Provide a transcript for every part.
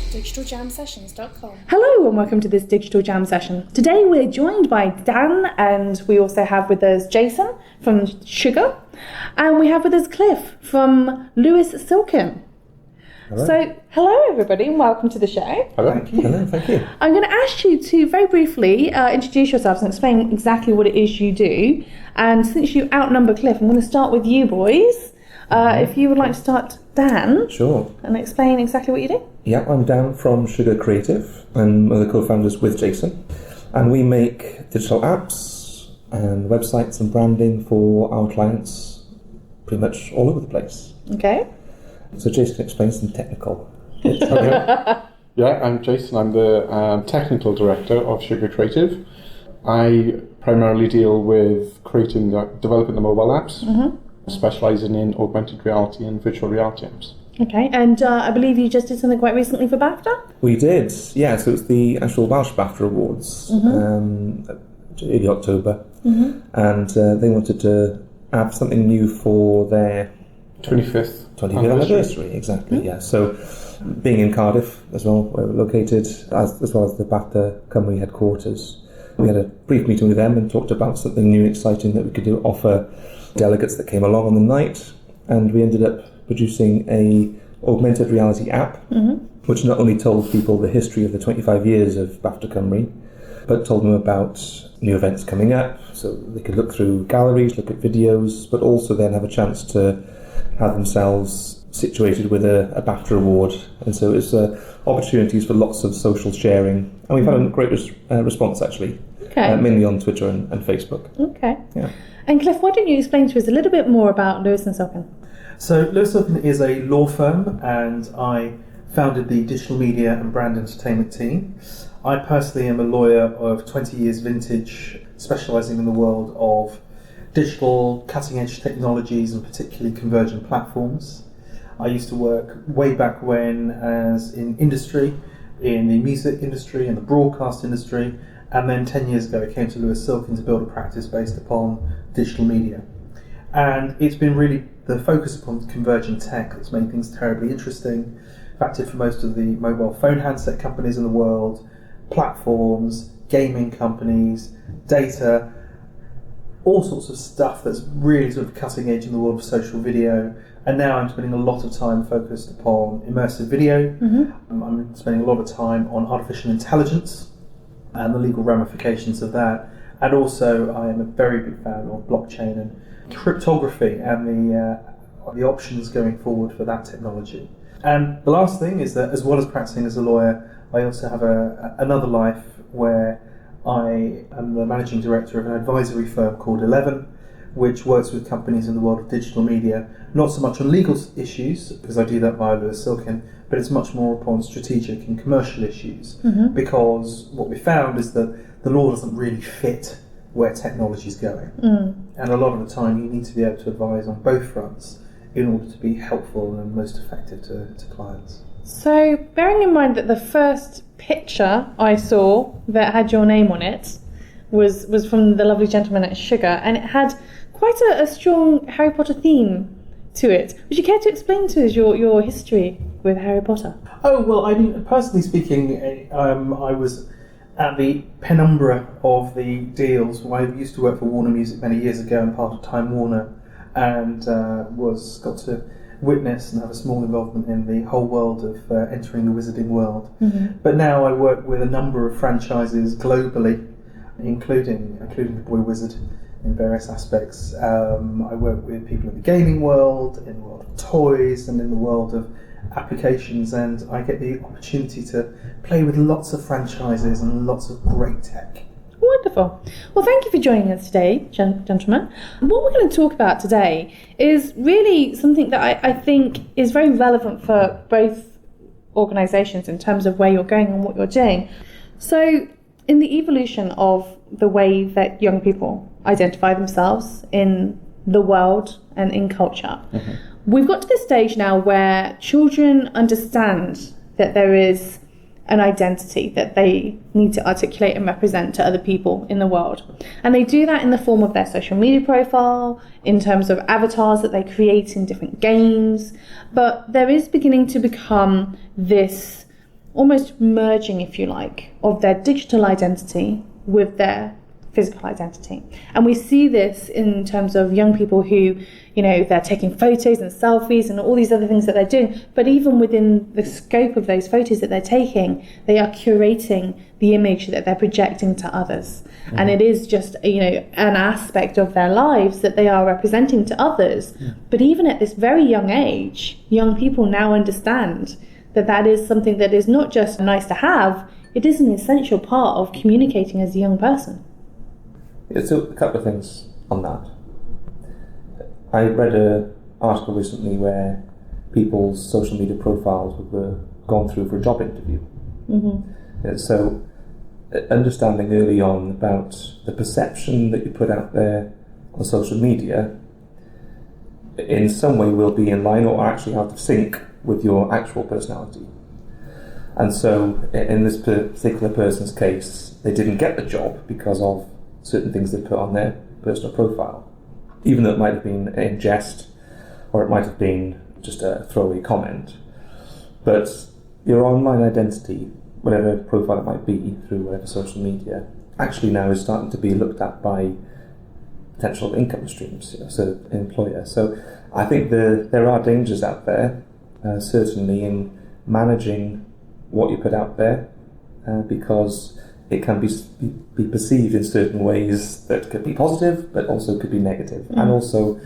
digitaljamsessions.com. Hello and welcome to this Digital Jam session. Today we're joined by Dan and we also have with us Jason from Sugar and we have with us Cliff from Lewis Silken. Hello. So, hello everybody and welcome to the show. Hello. Thank you. Hello, thank you. I'm going to ask you to very briefly introduce yourselves and explain exactly what it is you do. And since you outnumber Cliff, I'm going to start with you boys. If you would like to start, Dan. Sure. And explain exactly what you do. Yeah, I'm Dan from Sugar Creative. I'm one of the co-founders with Jason. And we make digital apps and websites and branding for our clients pretty much all over the place. Okay. So Jason can explain some technical. Yeah, I'm Jason. I'm the technical director of Sugar Creative. I primarily deal with developing the mobile apps, specialising in augmented reality and virtual reality apps. Okay, and I believe you just did something quite recently for BAFTA? We did, yeah. So it's the actual Welsh BAFTA Awards, early October. And they wanted to have something new for their 25th anniversary, exactly, yeah. So being in Cardiff as well, where we're located, as well as the BAFTA Cymru headquarters, we had a brief meeting with them and talked about something new and exciting that we could do, offer delegates that came along on the night, and we ended up producing a augmented reality app, which not only told people the history of the 25 years of BAFTA Cymru, but told them about new events coming up, so they could look through galleries, look at videos, but also then have a chance to have themselves situated with a BAFTA award. And so it's opportunities for lots of social sharing. And we've had a great response, actually, mainly on Twitter and Facebook. Okay. Yeah. And Cliff, why don't you explain to us a little bit more about Lewis & Silken? So Lewis & Silken is a law firm, and I founded the digital media and brand entertainment team. I personally am a lawyer of 20 years vintage, specialising in the world of digital cutting-edge technologies and particularly convergent platforms. I used to work way back when as in industry, in the music industry and the broadcast industry, and then 10 years ago I came to Lewis Silken to build a practice based upon digital media. And it's been really the focus upon convergent tech that's made things terribly interesting. In fact, for most of the mobile phone handset companies in the world, platforms, gaming companies, data, all sorts of stuff that's really sort of cutting edge in the world of social video. And now I'm spending a lot of time focused upon immersive video. I'm spending a lot of time on artificial intelligence and the legal ramifications of that. And also I am a very big fan of blockchain and cryptography and the options going forward for that technology. And the last thing is that as well as practicing as a lawyer, I also have another life where I am the managing director of an advisory firm called 11, which works with companies in the world of digital media, not so much on legal issues, because I do that via Lewis Silken, but it's much more upon strategic and commercial issues, because what we found is that the law doesn't really fit where technology is going. And a lot of the time you need to be able to advise on both fronts in order to be helpful and most effective to clients. So, bearing in mind that the first picture I saw that had your name on it was from the lovely gentleman at Sugar, and it had quite a strong Harry Potter theme to it. Would you care to explain to us your history with Harry Potter? Oh, well, I mean, personally speaking, I was at the penumbra of the deals. I used to work for Warner Music many years ago and part of Time Warner, and got to witness and have a small involvement in the whole world of entering the wizarding world. But now I work with a number of franchises globally, including the Boy Wizard in various aspects. I work with people in the gaming world, in the world of toys, and in the world of applications, and I get the opportunity to play with lots of franchises and lots of great tech. Wonderful. Well, thank you for joining us today, gentlemen. What we're going to talk about today is really something that I think is very relevant for both organisations in terms of where you're going and what you're doing. So, in the evolution of the way that young people identify themselves in the world and in culture, we've got to this stage now where children understand that there is an identity that they need to articulate and represent to other people in the world. And they do that in the form of their social media profile, in terms of avatars that they create in different games. But there is beginning to become this almost merging, if you like, of their digital identity with their physical identity. And we see this in terms of young people who, they're taking photos and selfies and all these other things that they're doing. But even within the scope of those photos that they're taking, they are curating the image that they're projecting to others. Mm-hmm. And it is just, an aspect of their lives that they are representing to others. Yeah. But even at this very young age, young people now understand that is something that is not just nice to have, it is an essential part of communicating as a young person. Yeah, so a couple of things on that. I read an article recently where people's social media profiles were gone through for a job interview. Mm-hmm. So understanding early on about the perception that you put out there on social media in some way will be in line or actually out of sync with your actual personality. And so in this particular person's case, they didn't get the job because of certain things they put on their personal profile, even though it might have been in jest or it might have been just a throwaway comment. But your online identity, whatever profile it might be through whatever social media, actually now is starting to be looked at by potential income streams, so an employer. So I think there are dangers out there, certainly in managing what you put out there, because it can be perceived in certain ways that could be positive, but also could be negative, and also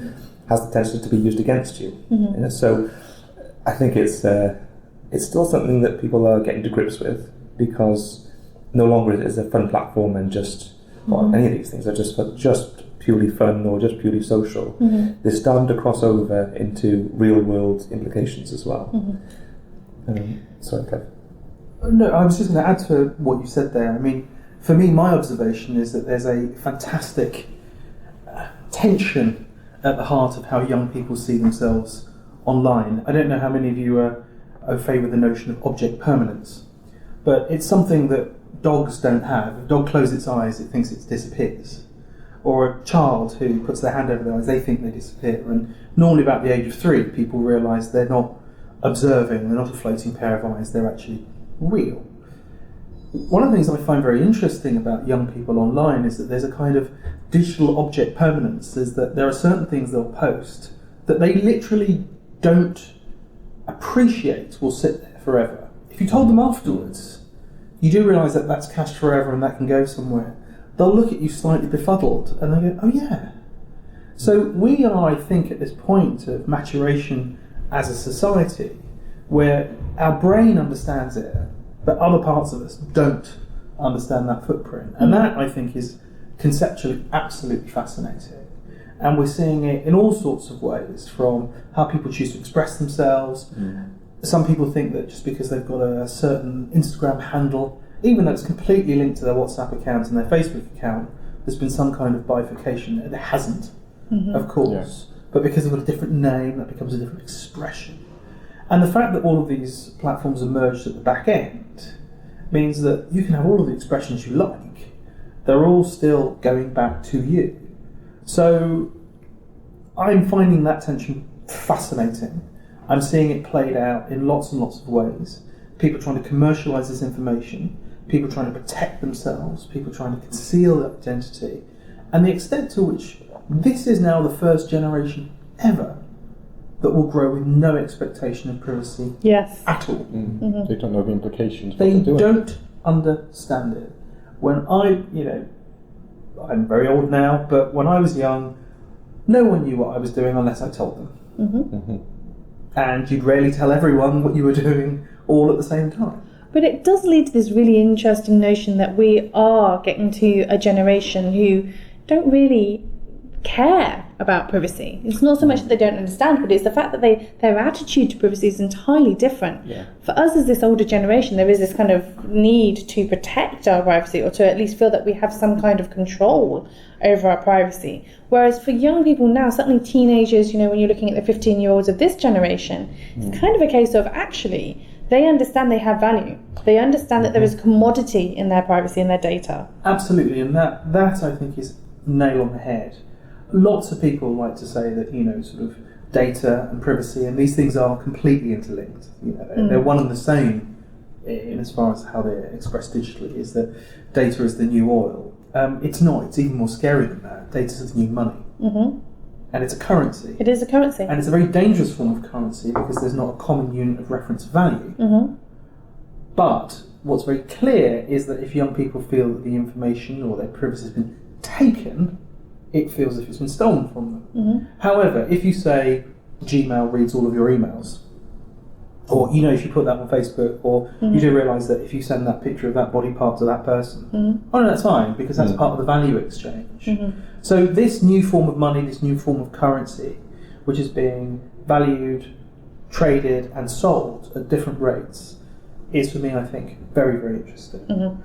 has the tendency to be used against you. Mm-hmm. So I think it's still something that people are getting to grips with, because no longer is it a fun platform and just any of these things are just purely fun or just purely social. Mm-hmm. They're starting to cross over into real world implications as well. Mm-hmm. Sorry, Kev. No, I was just going to add to what you said there. I mean, for me, my observation is that there's a fantastic tension at the heart of how young people see themselves online. I don't know how many of you are au fait with the notion of object permanence, but it's something that dogs don't have. If a dog closes its eyes, it thinks it disappears. Or a child who puts their hand over their eyes, they think they disappear. And normally about the age of 3, people realise they're not observing, they're not a floating pair of eyes, they're actually real. One of the things I find very interesting about young people online is that there's a kind of digital object permanence, is that there are certain things they'll post that they literally don't appreciate will sit there forever. If you told them afterwards, you do realise that that's cached forever and that can go somewhere, they'll look at you slightly befuddled and they go, oh yeah. So we are, I think, at this point of maturation as a society where our brain understands it, but other parts of us don't understand that footprint. And that, I think, is conceptually absolutely fascinating. And we're seeing it in all sorts of ways, from how people choose to express themselves. Some people think that just because they've got a certain Instagram handle, even though it's completely linked to their WhatsApp account and their Facebook account, there's been some kind of bifurcation. It hasn't, of course. Yeah. But because they've got a different name, that becomes a different expression. And the fact that all of these platforms are merged at the back end means that you can have all of the expressions you like. They're all still going back to you. So I'm finding that tension fascinating. I'm seeing it played out in lots and lots of ways. People trying to commercialise this information, people trying to protect themselves, people trying to conceal their identity, and the extent to which this is now the first generation ever that will grow with no expectation of privacy at all. They don't know the implications. They don't understand it. When I'm very old now, but when I was young, no one knew what I was doing unless I told them. And you'd rarely tell everyone what you were doing all at the same time. But it does lead to this really interesting notion that we are getting to a generation who don't really care about privacy. It's not so much that they don't understand, but it's the fact that their attitude to privacy is entirely different. Yeah. For us as this older generation, there is this kind of need to protect our privacy, or to at least feel that we have some kind of control over our privacy. Whereas for young people now, certainly teenagers, when you're looking at the 15-year-olds of this generation, it's kind of a case of actually they understand they have value. They understand that there is commodity in their privacy and their data. Absolutely, and that I think is nail on the head. Lots of people like to say that, sort of data and privacy and these things are completely interlinked. They're one and the same in as far as how they're expressed digitally, is that data is the new oil. It's not. It's even more scary than that. Data is the new money. Mm-hmm. And it's a currency. It is a currency. And it's a very dangerous form of currency because there's not a common unit of reference value. Mm-hmm. But what's very clear is that if young people feel that the information or their privacy has been taken, it feels as if it's been stolen from them. Mm-hmm. However, if you say Gmail reads all of your emails, or if you put that on Facebook, or you do realise that if you send that picture of that body part to that person, oh no, that's fine, because that's part of the value exchange. So this new form of money, this new form of currency, which is being valued, traded and sold at different rates, is for me, I think, very, very interesting.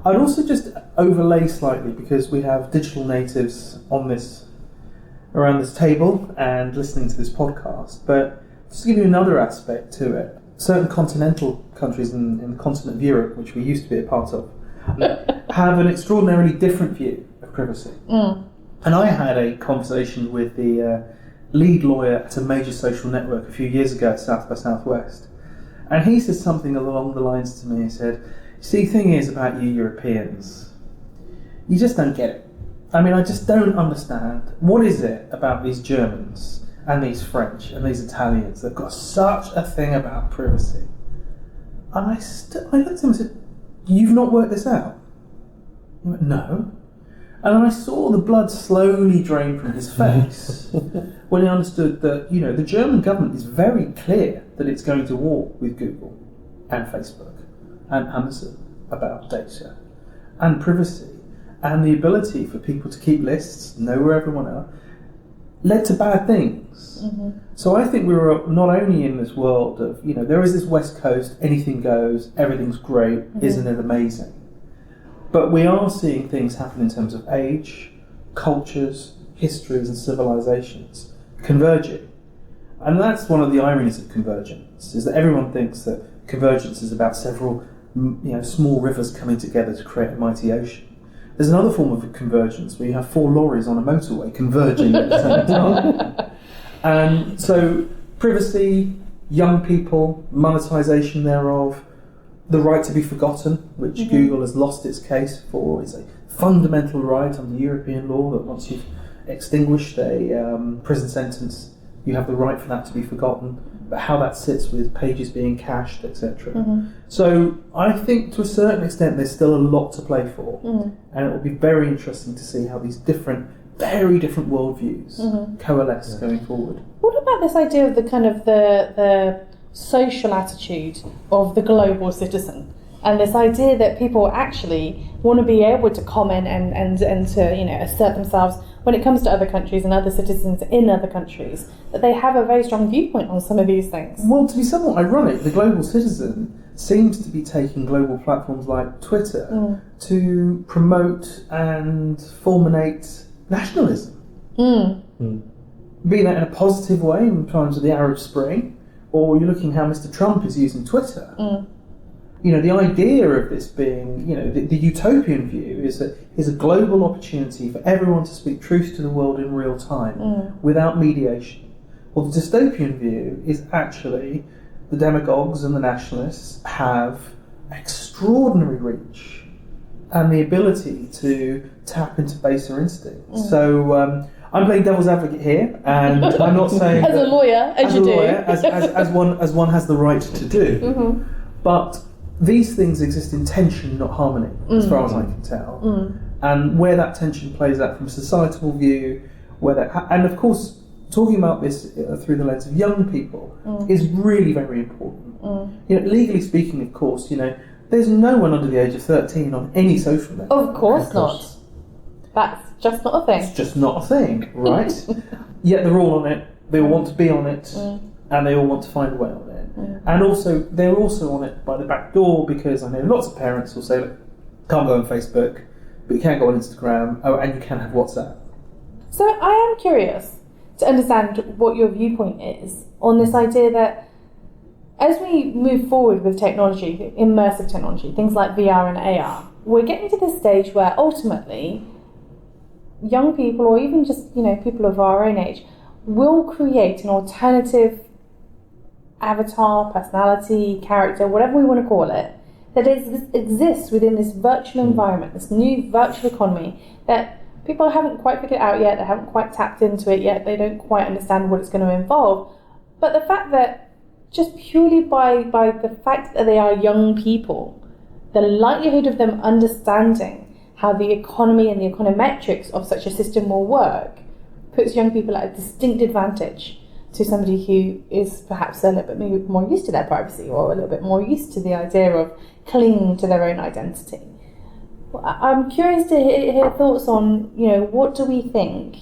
I'd also just overlay slightly, because we have digital natives around this table and listening to this podcast, but just to give you another aspect to it, certain continental countries in the continent of Europe, which we used to be a part of, have an extraordinarily different view of privacy. And I had a conversation with the lead lawyer at a major social network a few years ago at South by Southwest, and he said something along the lines to me. He said, "See, the thing is about you Europeans, you just don't get it. I mean, I just don't understand. What is it about these Germans and these French and these Italians that have got such a thing about privacy?" And I looked at him and said, "You've not worked this out?" He went, "No." And I saw the blood slowly drain from his face when he understood that, the German government is very clear that it's going to war with Google and Facebook and Amazon about data and privacy, and the ability for people to keep lists, know where everyone are, led to bad things. So I think we were not only in this world of, there is this West Coast, anything goes, everything's great, isn't it amazing? But we are seeing things happen in terms of age, cultures, histories and civilizations converging. And that's one of the ironies of convergence, is that everyone thinks that convergence is about several small rivers coming together to create a mighty ocean. There's another form of convergence where you have 4 lorries on a motorway converging at the same time. And so privacy, young people, monetization thereof, the right to be forgotten, which Google has lost its case for, is a fundamental right under European law that once you've extinguished a prison sentence, you have the right for that to be forgotten, but how that sits with pages being cached, etc. So I think to a certain extent there's still a lot to play for, and it will be very interesting to see how these very different worldviews coalesce going forward. What about this idea of the kind of the social attitude of the global citizen, and this idea that people actually want to be able to comment and to assert themselves when it comes to other countries and other citizens in other countries, that they have a very strong viewpoint on some of these things? Well, to be somewhat ironic, the global citizen seems to be taking global platforms like Twitter to promote and fulminate nationalism. Be that in a positive way in terms of the Arab Spring, or you're looking how Mr. Trump is using Twitter. The idea of this being, the utopian view is that it's a global opportunity for everyone to speak truth to the world in real time without mediation. Well, the dystopian view is actually the demagogues and the nationalists have extraordinary reach and the ability to tap into baser instincts. So I'm playing devil's advocate here, and I'm not saying as a lawyer, as one has the right to do, but these things exist in tension, not harmony, as far as I can tell. And where that tension plays out from a societal view, and of course, talking about this through the lens of young people is really very important. Legally speaking, of course, there's no one under the age of 13 on any social network. Of course not. That's just not a thing. It's just not a thing, right? Yet they're all on it, they all want to be on it, and they all want to find a way on it. And also, they're also on it by the back door, because I know lots of parents will say, look, can't go on Facebook, but you can go on Instagram, and you can have WhatsApp. So I am curious to understand what your viewpoint is on this idea that as we move forward with technology, immersive technology, things like VR and AR, we're getting to this stage where ultimately young people, or even just people of our own age, will create an alternative avatar, personality, character, whatever we want to call it, that exists within this virtual environment, this new virtual economy that people haven't quite figured out yet, they haven't quite tapped into it yet, they don't quite understand what it's going to involve. But the fact that just purely by the fact that they are young people, the likelihood of them understanding how the economy and the econometrics of such a system will work puts young people at a distinct advantage to somebody who is perhaps a little bit maybe more used to their privacy or a little bit more used to the idea of clinging to their own identity. I'm curious to hear thoughts on, what do we think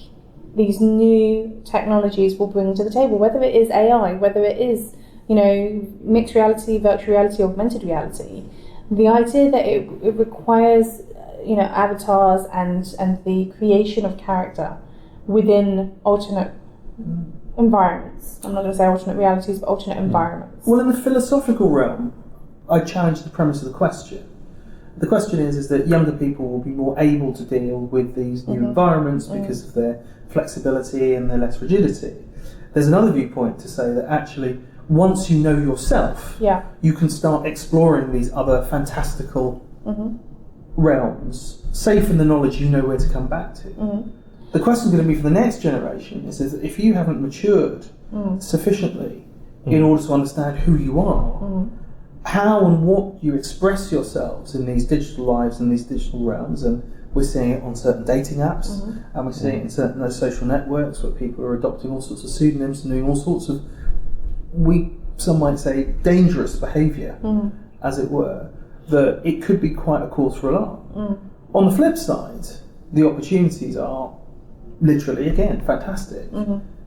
these new technologies will bring to the table, whether it is AI, whether it is, mixed reality, virtual reality, augmented reality. The idea that it requires, avatars and the creation of character within alternate environments. I'm not going to say alternate realities, but alternate environments. Well, in the philosophical realm, I challenge the premise of the question. The question is that younger people will be more able to deal with these new environments because of their flexibility and their less rigidity. There's another viewpoint to say that actually, once you know yourself, you can start exploring these other fantastical realms, safe in the knowledge you know where to come back to. The question is going to be for the next generation is that if you haven't matured sufficiently in order to understand who you are, how and what you express yourselves in these digital lives and these digital realms, and we're seeing it on certain dating apps, and we're seeing it in certain those social networks where people are adopting all sorts of pseudonyms and doing all sorts of, some might say, dangerous behaviour, as it were, that it could be quite a cause for alarm. On the flip side, the opportunities are literally, again, fantastic.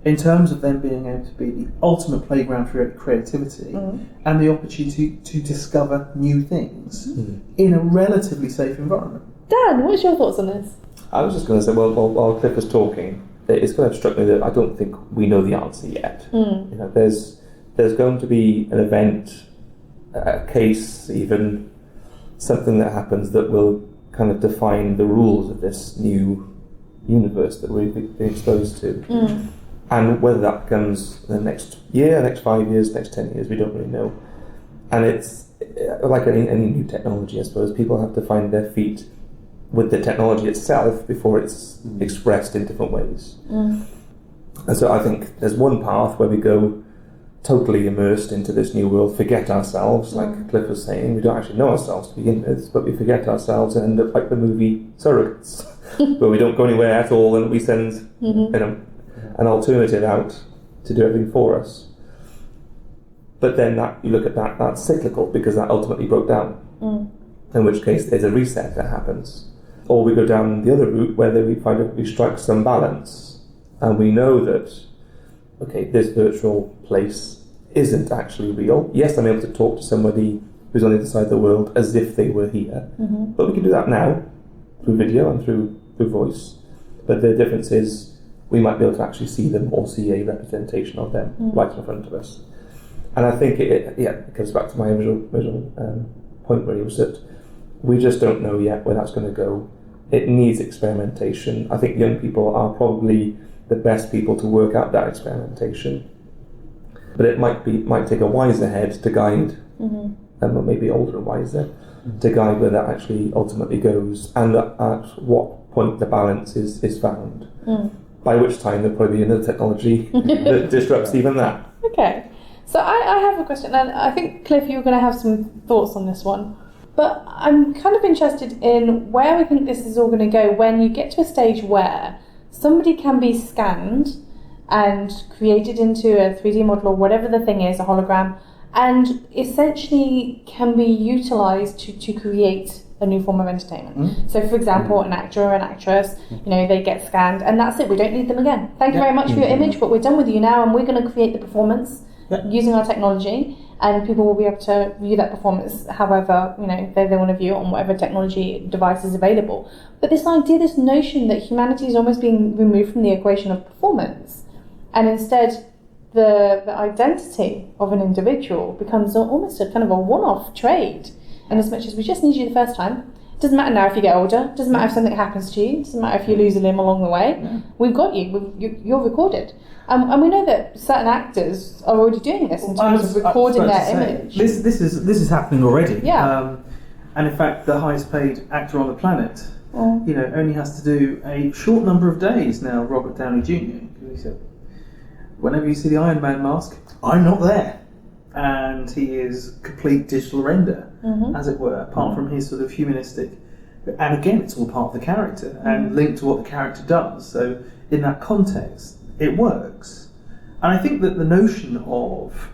In terms of them being able to be the ultimate playground for creativity and the opportunity to discover new things in a relatively safe environment. Dan, what's your thoughts on this? I was just going to say, well, while Cliff was talking, it's going to struck me that I don't think we know the answer yet. There's going to be an event, a case, even something that happens that will kind of define the rules of this new universe that we've been exposed to. And whether that comes the next year, next 5 years, next 10 years, we don't really know. And it's like any new technology, I suppose. People have to find their feet with the technology itself before it's expressed in different ways. And so I think there's one path where we go totally immersed into this new world, forget ourselves, like Cliff was saying. We don't actually know ourselves to begin with, but we forget ourselves and end up like the movie Surrogates, where we don't go anywhere at all and we send an alternative out to do everything for us. But then you look at that's cyclical because that ultimately broke down. In which case there's a reset that happens. Or we go down the other route where we strike some balance and we know that, okay, this virtual place isn't actually real. Yes, I'm able to talk to somebody who's on the other side of the world as if they were here. But we can do that now through video and through voice. But the difference is we might be able to actually see them or see a representation of them right in front of us. And I think it goes back to my original point where it was that we just don't know yet where that's going to go. It needs experimentation. I think young people are probably the best people to work out that experimentation. But it might take a wiser head to guide, and maybe older and wiser, to guide where that actually ultimately goes and at what point the balance is found. By which time there'll probably be another technology that disrupts even that. Okay. So I have a question, and I think, Cliff, you were going to have some thoughts on this one. But I'm kind of interested in where we think this is all going to go when you get to a stage where somebody can be scanned and created into a 3D model or whatever the thing is, a hologram, and essentially can be utilised to create a new form of entertainment. So, for example, an actor or an actress, they get scanned, and that's it. We don't need them again. Thank you very much for your image, but we're done with you now, and we're going to create the performance using our technology, and people will be able to view that performance however they want to view it on whatever technology device is available. But this idea, this notion that humanity is almost being removed from the equation of performance, and instead the identity of an individual becomes almost a kind of a one-off trade. And as much as we just need you the first time, it doesn't matter now if you get older, it doesn't matter if something happens to you, it doesn't matter if you lose a limb along the way, we've got you, you're recorded. And we know that certain actors are already doing this in terms of recording their image. This is happening already. And in fact, the highest paid actor on the planet, only has to do a short number of days now, Robert Downey Jr. He said, whenever you see the Iron Man mask, I'm not there. And he is complete digital render, as it were, apart from his sort of humanistic. And again, it's all part of the character and linked to what the character does. So in that context, it works. And I think that the notion of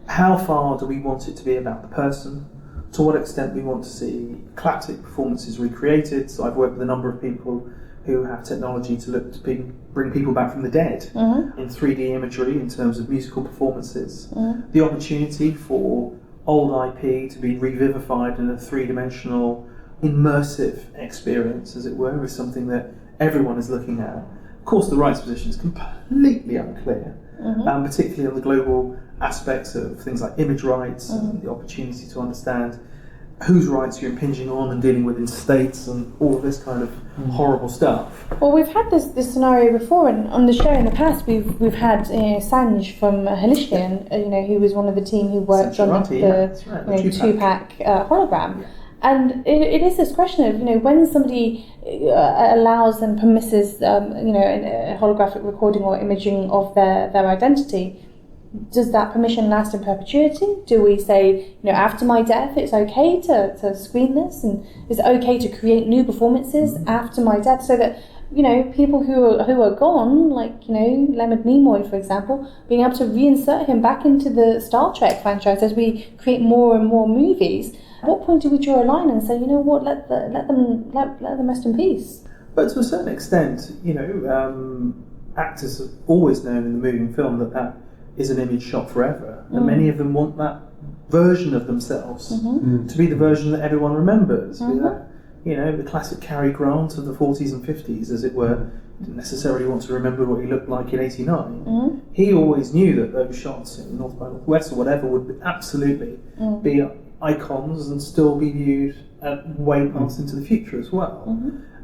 how far do we want it to be about the person, to what extent we want to see classic performances recreated. So I've worked with a number of people who have technology to look to bring people back from the dead in 3D imagery in terms of musical performances. The opportunity for old IP to be revivified in a three-dimensional, immersive experience, as it were, is something that everyone is looking at. Of course, the rights position is completely unclear, particularly on the global aspects of things like image rights and the opportunity to understand whose rights you're impinging on and dealing with in states and all of this kind of horrible stuff. Well, we've had this scenario before, and on the show in the past, we've had Sanj from Halishkin, who was one of the team who worked on the two-pack hologram. Yeah. And it is this question of, when somebody allows and permisses, a holographic recording or imaging of their identity, does that permission last in perpetuity? Do we say, after my death, it's okay to screen this, and is it okay to create new performances after my death, so that people who are gone, like Leonard Nimoy, for example, being able to reinsert him back into the Star Trek franchise as we create more and more movies? At what point do we draw a line and say, let them rest in peace? But to a certain extent, actors have always known in the movie and film that is an image shot forever, and many of them want that version of themselves to be the version that everyone remembers. The classic Cary Grant of the 40s and 50s, as it were, didn't necessarily want to remember what he looked like in '89. He always knew that those shots in North by Northwest or whatever would absolutely be icons and still be viewed way past into the future as well.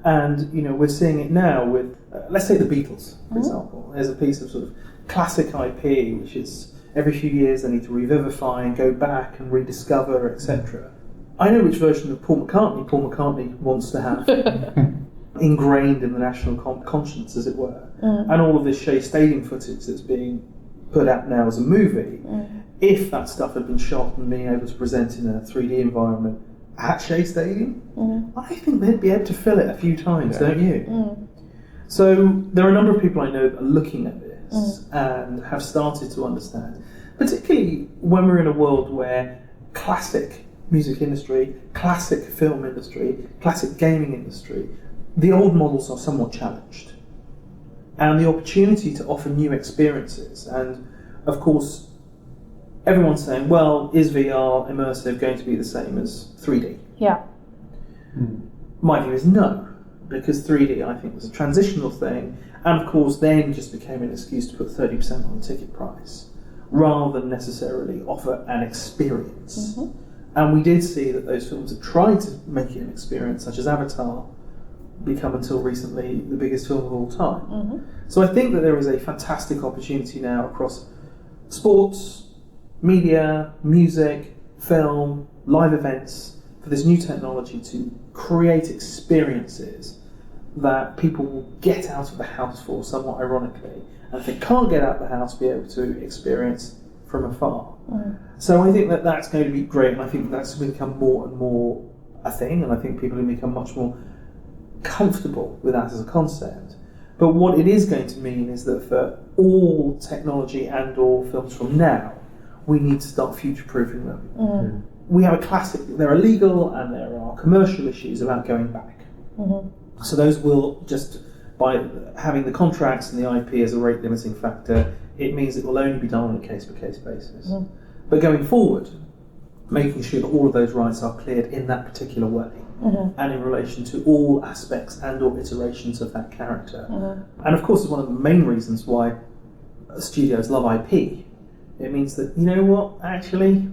And we're seeing it now with, let's say, the Beatles, for example. There's a piece of sort of classic IP, which is every few years they need to revivify and go back and rediscover, etc. I know which version of Paul McCartney wants to have ingrained in the national conscience, as it were. And all of this Shea Stadium footage that's being put out now as a movie, if that stuff had been shot and being able to present in a 3D environment at Shea Stadium, I think they'd be able to fill it a few times, don't you? So there are a number of people I know that are looking at this and have started to understand, particularly when we're in a world where classic music industry, classic film industry, classic gaming industry, the old models are somewhat challenged. And the opportunity to offer new experiences, and of course everyone's saying, well, is VR immersive going to be the same as 3D? Yeah. My view is no, because 3D I think was a transitional thing, and of course then just became an excuse to put 30% on the ticket price, rather than necessarily offer an experience. And we did see that those films that tried to make it an experience, such as Avatar, become until recently the biggest film of all time. So I think that there is a fantastic opportunity now across sports, media, music, film, live events, for this new technology to create experiences that people will get out of the house for, somewhat ironically, and if they can't get out of the house, be able to experience from afar. So I think that that's going to be great, and I think that's going to become more and more a thing, and I think people are going to become much more comfortable with that as a concept. But what it is going to mean is that for all technology and or films from now, we need to start future-proofing them. We have a classic, there are legal and there are commercial issues about going back. So those will just, by having the contracts and the IP as a rate limiting factor, it means it will only be done on a case-by-case basis. But going forward, making sure that all of those rights are cleared in that particular way, and in relation to all aspects and or iterations of that character. And of course, it's one of the main reasons why studios love IP. It means that, you know what, actually,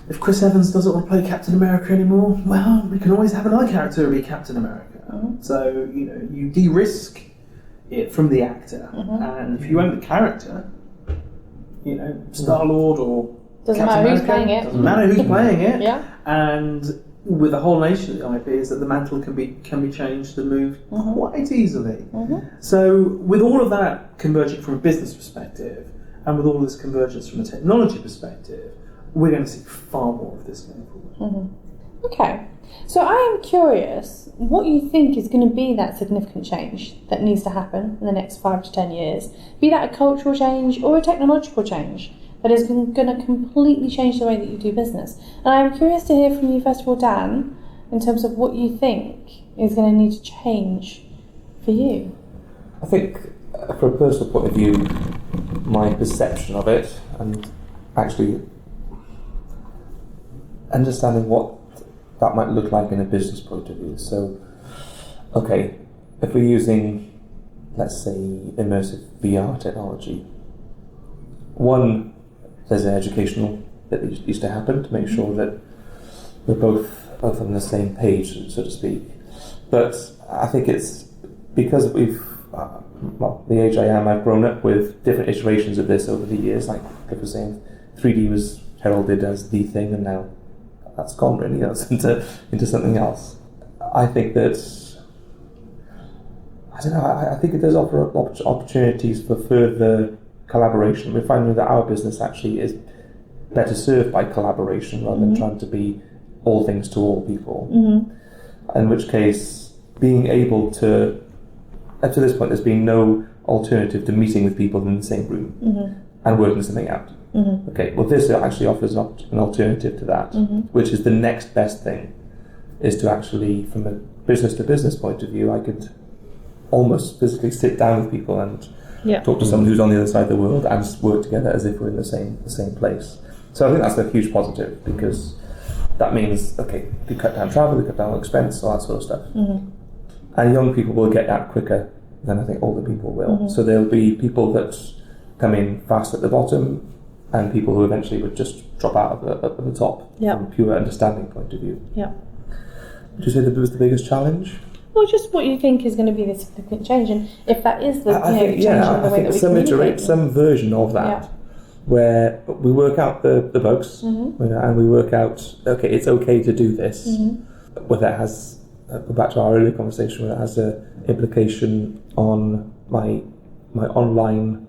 if Chris Evans doesn't want to play Captain America anymore, well, we can always have another character be Captain America. So, you de-risk it from the actor, and if you own the character, Star-Lord or doesn't Captain matter who's America, playing it. Doesn't matter who's playing it. Yeah. And with the whole nature of the IP is that the mantle can be changed and moved quite easily. So with all of that converging from a business perspective, and with all of this convergence from a technology perspective, we're going to see far more of this going forward. Okay, so I am curious what you think is going to be that significant change that needs to happen in the next 5 to 10 years, be that a cultural change or a technological change that is going to completely change the way that you do business. And I'm curious to hear from you, first of all, Dan, in terms of what you think is going to need to change for you. I think, from a personal point of view, my perception of it, and actually understanding what that might look like in a business point of view. So, okay, if we're using, let's say, immersive VR technology, one, there's an educational bit that needs to happen to make sure that we're both on the same page, so to speak. But I think it's because we've, the age I am, I've grown up with different iterations of this over the years. Like Cliff was saying, 3D was heralded as the thing, and now that's gone really. That's into something else. I think that, I don't know, I think it does offer opportunities for further collaboration. We're finding that our business actually is better served by collaboration rather than trying to be all things to all people. In which case, being able to, up to this point, there's been no alternative to meeting with people in the same room and working something out. Okay, well, this actually offers an alternative to that, which is the next best thing, is to actually, from a business to business point of view, I could almost physically sit down with people and talk to someone who's on the other side of the world and work together as if we're in the same place. So I think that's a huge positive, because that means, okay, we cut down travel, we cut down expense, all that sort of stuff. And young people will get that quicker than I think older people will. So there'll be people that come in fast at the bottom, and people who eventually would just drop out at the top from a pure understanding point of view. Would you say that was the biggest challenge? Well, just what you think is going to be the significant change, and if that is the change in the way that we communicate. Some version of that, where we work out the bugs, and we work out, okay, it's okay to do this, whether it has, go back to our earlier conversation, whether it has an implication on my online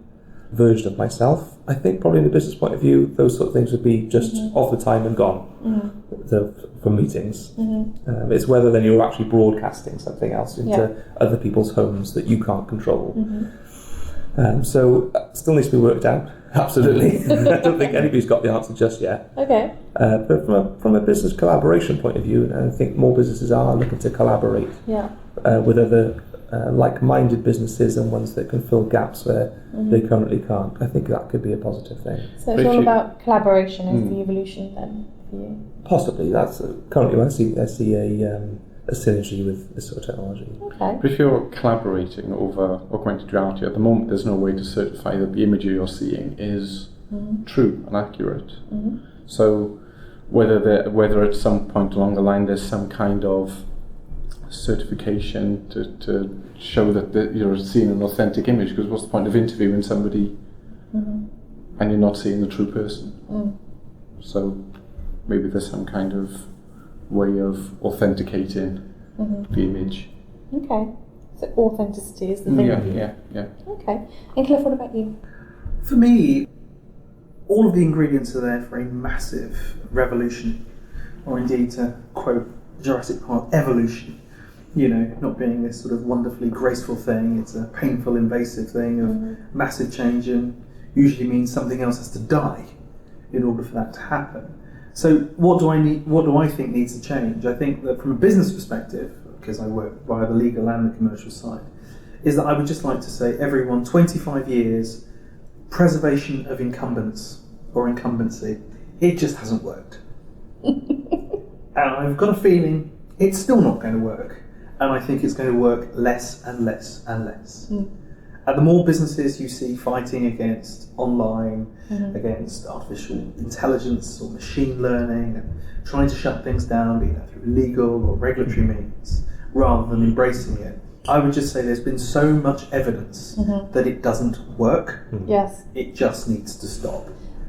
version of myself. I think probably in the business point of view, those sort of things would be just off the time and gone for meetings. It's whether then you're actually broadcasting something else into other people's homes that you can't control. So still needs to be worked out, absolutely. I don't think anybody's got the answer just yet. Okay. But from a business collaboration point of view, and I think more businesses are looking to collaborate with other like-minded businesses and ones that can fill gaps where they currently can't. I think that could be a positive thing. So it's all about collaboration is the evolution then for you? Possibly. That's currently what I see a synergy with this sort of technology. Okay. But if you're collaborating over augmented reality, at the moment there's no way to certify that the imagery you're seeing is true and accurate. So whether at some point along the line there's some kind of certification to show that you're seeing an authentic image, because what's the point of interviewing somebody and you're not seeing the true person? So maybe there's some kind of way of authenticating the image. Okay, so authenticity is the thing. Yeah. Okay, and Cliff, what about you? For me, all of the ingredients are there for a massive revolution, or indeed, to quote Jurassic Park, evolution. You know, not being this sort of wonderfully graceful thing, it's a painful, invasive thing of massive change, and usually means something else has to die in order for that to happen. So what do I think needs to change? I think that from a business perspective, because I work via the legal and the commercial side, is that I would just like to say, everyone, 25 years, preservation of incumbents or incumbency, it just hasn't worked. And I've got a feeling it's still not going to work. And I think it's going to work less and less and less. And the more businesses you see fighting against online, against artificial intelligence or machine learning, and trying to shut things down, be that through legal or regulatory means, rather than embracing it, I would just say there's been so much evidence that it doesn't work. Yes. It just needs to stop.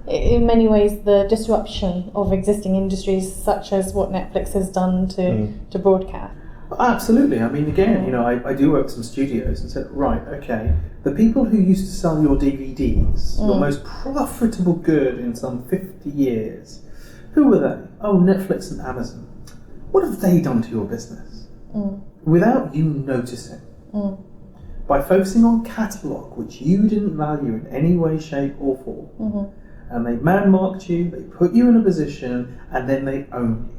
in many ways, the disruption of existing industries, such as what Netflix has done to broadcast. Absolutely. I mean, again, you know, I do work with some studios and said, right, okay, the people who used to sell your DVDs, the most profitable good in some 50 years, who were they? Oh, Netflix and Amazon. What have they done to your business? Without you noticing. By focusing on catalogue, which you didn't value in any way, shape or form. And they man-marked you, they put you in a position, and then they own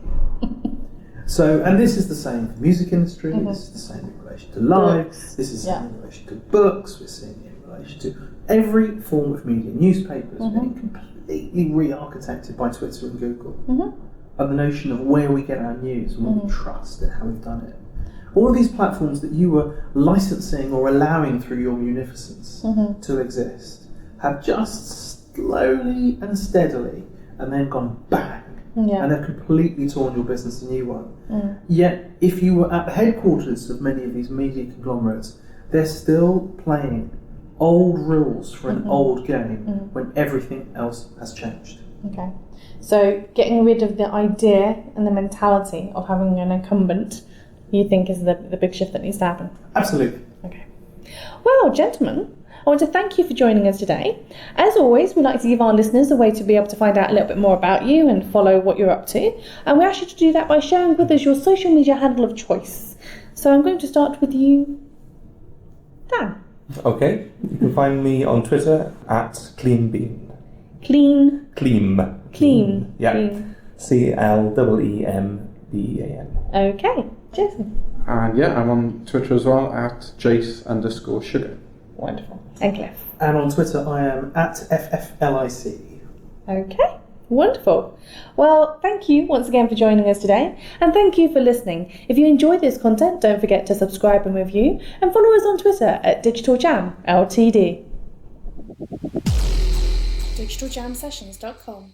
you. So, and this is the same for the music industry, this is the same in relation to live, this is the same in relation to books, we're seeing it in relation to every form of media. Newspapers being completely re-architected by Twitter and Google. And the notion of where we get our news and what we trust and how we've done it. All of these platforms that you were licensing or allowing through your munificence to exist have just slowly and steadily and then gone bang. And they've completely torn your business a new one. Yet, if you were at the headquarters of many of these media conglomerates, they're still playing old rules for an old game when everything else has changed. Okay. So, getting rid of the idea and the mentality of having an incumbent, you think is the big shift that needs to happen? Absolutely. Okay. Well, gentlemen, I want to thank you for joining us today. As always, we like to give our listeners a way to be able to find out a little bit more about you and follow what you're up to. And we ask you to do that by sharing with us your social media handle of choice. So I'm going to start with you, Dan. Okay, you can find me on Twitter at CleanBean. Clean. Clean. Yeah. Clean. CLEEMBEAN. Okay, Jason. And yeah, I'm on Twitter as well at Jace_sugar. Wonderful. And Cliff. And on Twitter I am at FFLIC. Okay, wonderful. Well, thank you once again for joining us today, and thank you for listening. If you enjoyed this content, don't forget to subscribe and review, and follow us on Twitter at Digital Jam Ltd. DigitalJamSessions.com